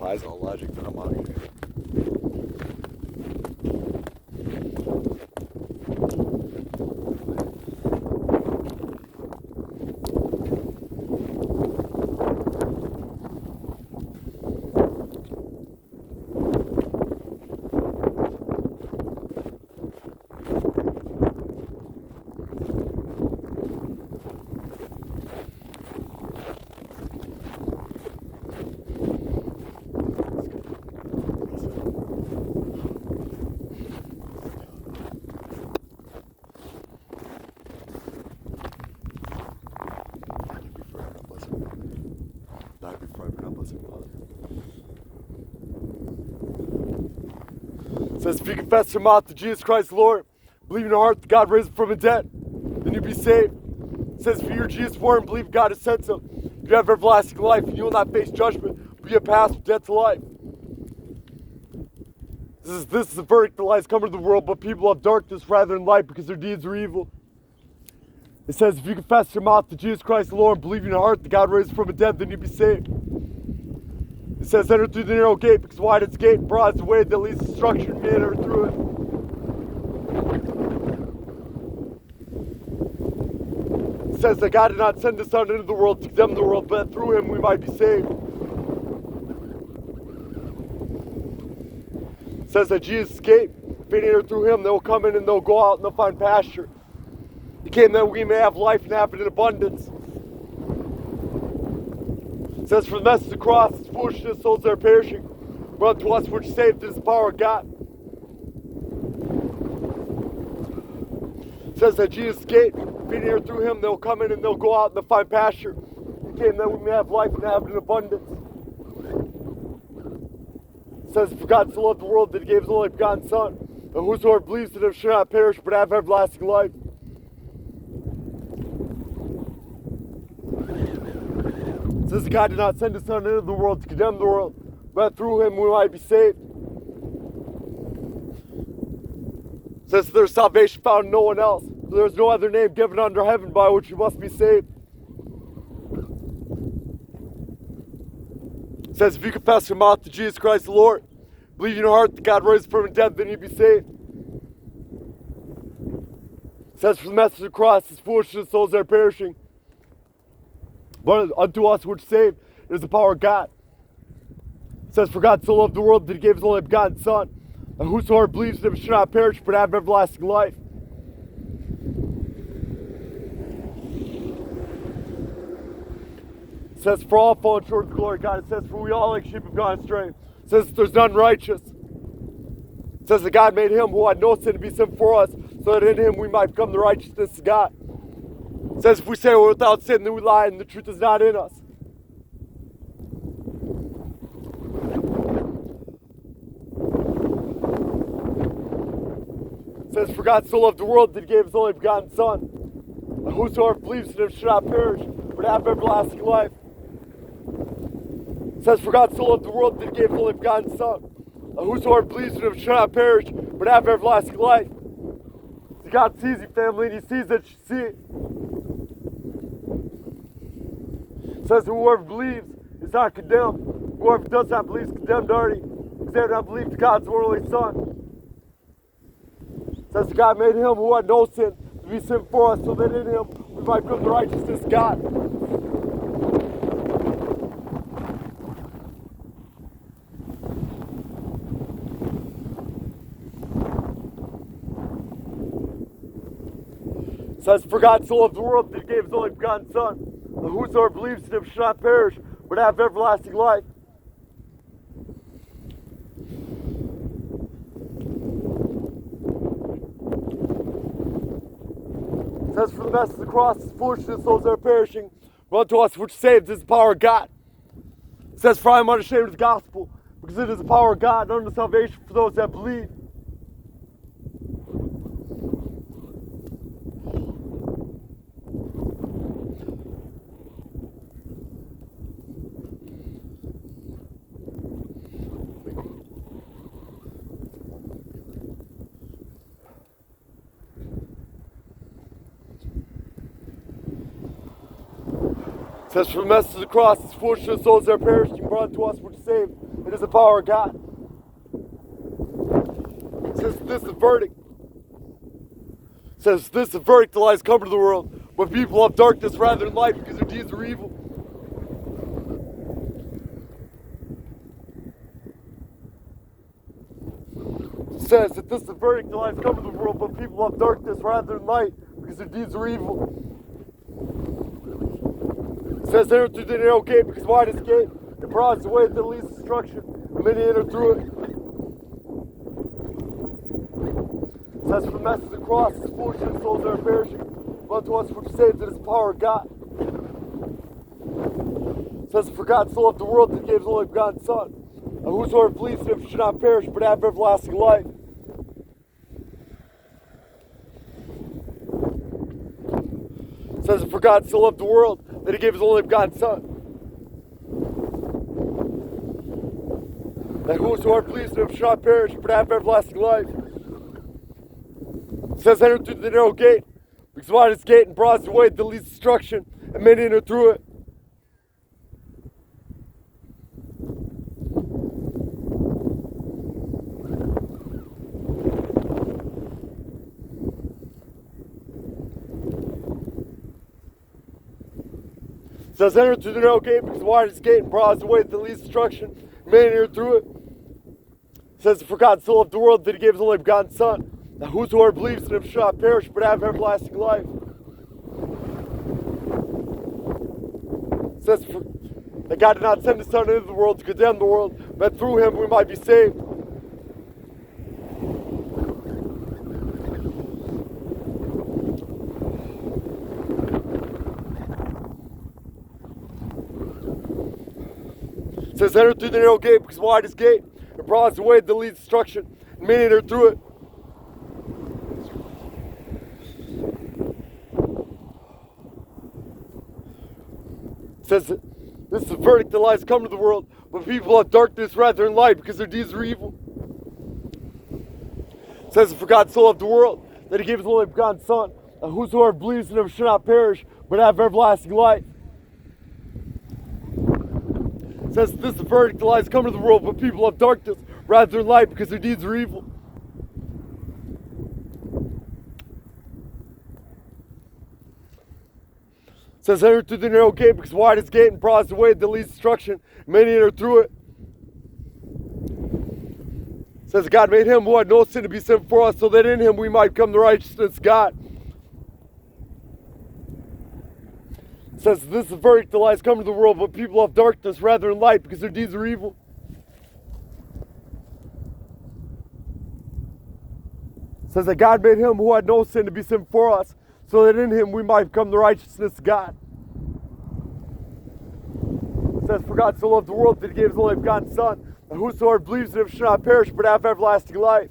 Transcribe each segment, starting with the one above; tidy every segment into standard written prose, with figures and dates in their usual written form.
eyes all logic, then I'm out of here. Die before I not blessing Father. It says, if you confess your mouth to Jesus Christ Lord, believe in your heart that God raised him from the dead, then you'll be saved. It says, if you hear Jesus' word and believe God has sent him, you have everlasting life, and you will not face judgment, but you have passed from death to life. This is the verdict that lies coming to the world, but people have darkness rather than light because their deeds are evil. It says, if you confess your mouth to Jesus Christ the Lord and believe in your heart that God raised him from the dead, then you'll be saved. It says, enter through the narrow gate, because wide is the gate, broad is the way that leads to destruction, and many enter through it. It says that God did not send his Son into the world to condemn the world, but that through him we might be saved. It says that Jesus escaped. If any enter through him, they will come in and they'll go out and they'll find pasture. He came that we may have life and have it in abundance. It says, for the message of the cross is foolishness, souls that are perishing. But unto us which are saved, it is the power of God. It says that Jesus escaped. If any enter through him, they'll come in and they'll go out and they'll find pasture. He came that we may have life and have it in abundance. It says, for God so loved the world that he gave his only begotten Son, and whosoever believes in him shall not perish but have everlasting life. It says God did not send his Son into the world to condemn the world, but through him we might be saved. It says there's salvation found in no one else. There is no other name given under heaven by which you must be saved. It says if you confess your mouth to Jesus Christ the Lord, believe in your heart that God raised him from the dead, then you'll be saved. It says for the message of the cross is foolishness, souls that are perishing. But unto us which are saved is the power of God. It says, for God so loved the world that he gave his only begotten Son, and whosoever believes in him shall not perish but have everlasting life. It says, for all fallen short of the glory of God. It says, for we all like sheep have gone astray. It says, there's none righteous. It says that God made him who had no sin to be sin for us, so that in him we might become the righteousness of God. It says if we say we're without sin, then we lie and the truth is not in us. It says for God so loved the world that he gave his only begotten Son, and whosoever believes in him shall not perish, but have everlasting life. It says for God so loved the world that he gave his only begotten Son, and whosoever believes in him shall not perish, but have everlasting life. So God sees you, family, and he sees that you see it. It says whoever believes is not condemned. Whoever does not believe is condemned already, because they have not believed God's only Son. It says God made him who had no sin to be sin for us, so that in him we might become the righteousness of God. It says, for God so loved the world that he gave his only begotten Son, and whosoever believes in him shall not perish, but have everlasting life. It says, for the message of the cross is foolishness, souls that are perishing, but unto us which are saved is the power of God. It says, for I am unashamed of the gospel, because it is the power of God unto salvation for those that believe. It says, for the message of the cross is foolishness, souls that are perishing, but unto us which are saved It is the power of God. It says this is the verdict. It says this is the verdict that lies come to the world. But people love darkness rather than light because their deeds are evil. It says that this is the verdict that lies come to the world, but people love darkness rather than light because their deeds are evil. It says enter through the narrow gate because wide is the gate, and broad is the way that leads to destruction, and many enter through it. It says for the message of the cross is foolishness, souls that are perishing, but to us which are saved, it is the power of God. It says for God so loved the world that he gave his only begotten Son, and whosoever believes in him should not perish but have everlasting life. It says for God so loved the world that he gave his only begotten Son, that whosoever believes in him should not perish but have everlasting life. It says enter through the narrow gate, because wide is the gate and broad is the way that leads to destruction, and many enter through it. It says enter through the narrow gate because wide is the gate and broad is the way that leads to destruction, and many enter through it. It says for God so loved the world that he gave his only begotten Son, that whosoever believes in him shall not perish but have everlasting life. It says that God did not send his Son into the world to condemn the world, but through him we might be saved. It says enter through the narrow gate because wide is the gate and broad is the way that leads to destruction, and many enter through it. It says that this is the verdict that lies come to the world, but people love darkness rather than light because their deeds are evil. It says for God so loved the world that he gave his only begotten Son, that whosoever believes in him should not perish but have everlasting life. It says this is the verdict that lies come to the world, but people love darkness rather than light because their deeds are evil. It says enter through the narrow gate because wide is the gate and broad is the way that leads to destruction, many enter through it. It says God made him who had no sin to be sin for us, so that in him we might become the righteousness of God. It says this is the verdict that lies come to the world, but people love darkness rather than light because their deeds are evil. It says that God made him who had no sin to be sin for us, so that in him we might become the righteousness of God. It says for God so loved the world that he gave his only begotten Son, that whosoever believes in him should not perish but have everlasting life.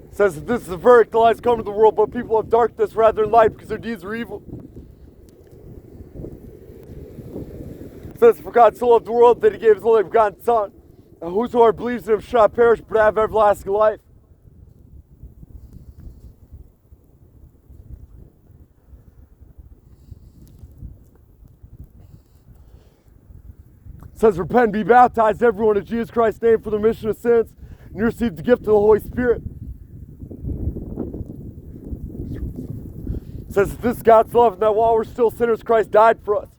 It says that this is the verdict that lies come to the world, but people love darkness rather than light because their deeds are evil. It says for God so loved the world that he gave his only begotten Son, and whosoever believes in him shall not perish but have everlasting life. It says repent and be baptized everyone in Jesus Christ's name for the remission of sins, and you receive the gift of the Holy Spirit. It says this is God's love, and that while we're still sinners Christ died for us.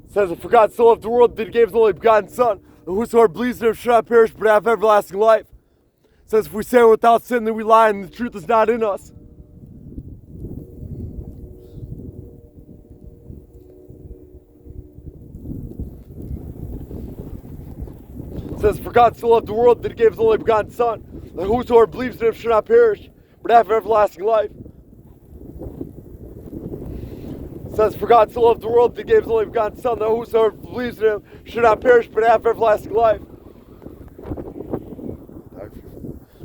It says, for God so loved the world that he gave his only begotten Son, and whosoever believes in him shall not perish but have everlasting life. It says, if we say without sin, then we lie and the truth is not in us. It says, for God so loved the world that he gave his only begotten Son, that whosoever believes in him should not perish but have everlasting life. It says, for God so loved the world that he gave his only begotten Son, that whosoever believes in him should not perish but have everlasting life.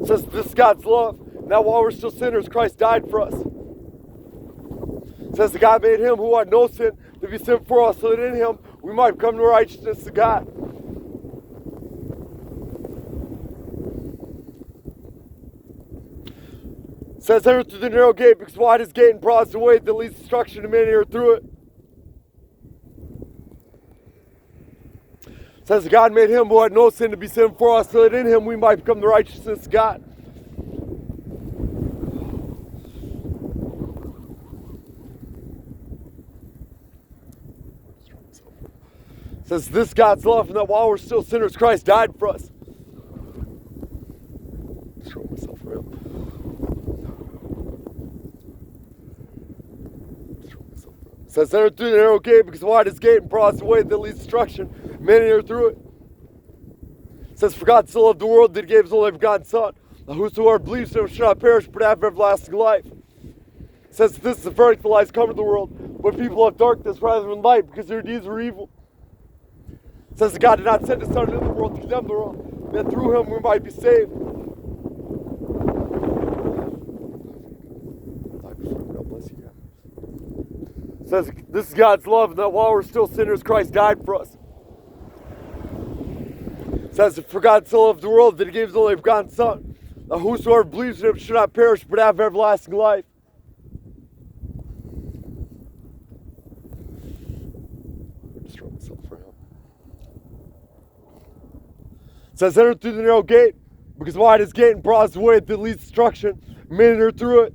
It says, this is God's love. Now while we're still sinners, Christ died for us. It says that God made him who had no sin to be sent for us, so that in him we might become the righteousness of God. It says, enter through the narrow gate, because wide is the gate and broad is the way that leads to destruction, and many are through it. It says, God made him who had no sin to be sin for us, so that in him we might become the righteousness of God. It says, this God's love, and that while we're still sinners, Christ died for us. Destroy myself for him. It says, enter through the narrow gate, because wide is the gate and broad is the way that leads to destruction. Many are through it. It says, for God so loved the world that he gave his only begotten Son, that whosoever believes in him should not perish but have everlasting life. It says, this is the verdict that lies come to the world, but people love darkness rather than light, because their deeds are evil. It says that God did not send his Son into the world to condemn the world, that through him we might be saved. God bless you. It says, this is God's love, and that while we're still sinners, Christ died for us. It says, for God so loved the world that he gave his only begotten Son, that whosoever believes in him should not perish but have everlasting life. I'll destroy myself for him. It says, enter through the narrow gate, because wide is the gate and broad is the way that leads to destruction, many are through it.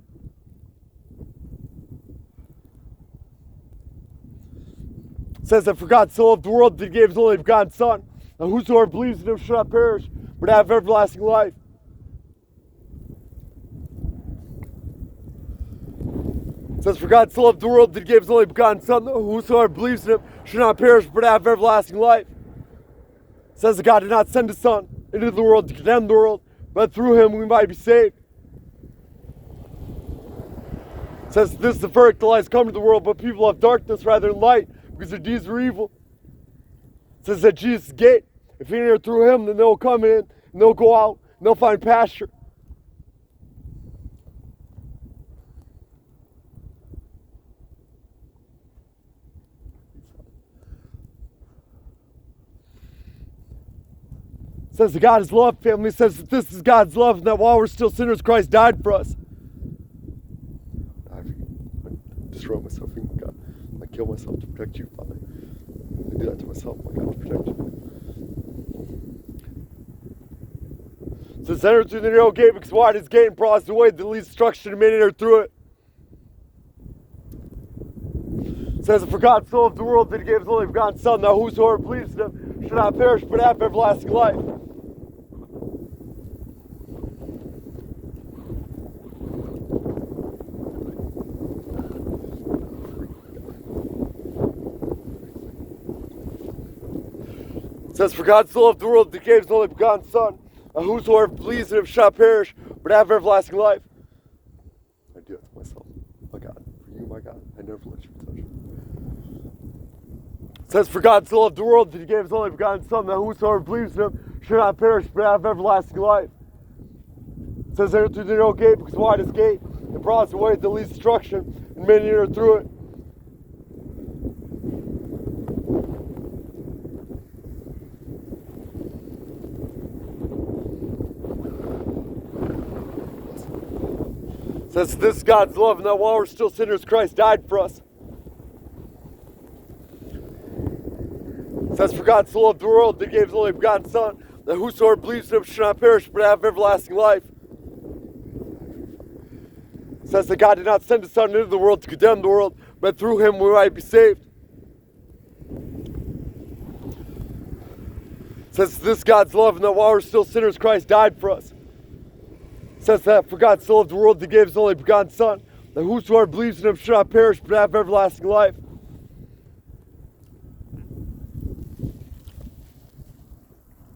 It says that for God so loved the world that he gave his only begotten Son, and whosoever believes in him shall not perish, but have everlasting life. It says, for God so loved the world that he gave his only begotten Son, that whosoever believes in him shall not perish, but have everlasting life. It says that God did not send his Son into the world to condemn the world, but through him we might be saved. It says, this is the verdict that lies come to the world, but people love darkness rather than light, because their deeds are evil. It says that Jesus is the gate. If you enter through him, then they'll come in, and they'll go out, and they'll find pasture. It says that God is love, family. It says that this is God's love, and that while we're still sinners, Christ died for us. I destroy myself, God. I kill myself to protect you, Father. I do that to myself, my God, to protect you. It says, enter through the narrow gate, because wide is the gate and broad is the way that leads to destruction, and many are through it. It says, for God so loved the world that he gave his only begotten Son, that whosoever believes in him should not perish but have everlasting life. It says, for God so loved the world that he gave his only begotten Son, and whosoever believes in him shall not perish, but have everlasting life. I do it to myself, my God. For you, my God, I never let you touch me. It says, for God so loved the world that he gave his only begotten Son, that whosoever believes in him shall not perish, but have everlasting life. It says, enter through the narrow gate, because wide is the gate, and broad is the way that leads to destruction, and many enter through it. It says, this is God's love, and that while we're still sinners, Christ died for us. It says, for God so loved the world that he gave his only begotten Son, that whosoever believes in him should not perish, but have everlasting life. It says that God did not send his Son into the world to condemn the world, but through him we might be saved. It says, this is God's love, and that while we're still sinners, Christ died for us. It says that for God so loved the world that he gave his only begotten Son, that whosoever believes in him should not perish, but have everlasting life.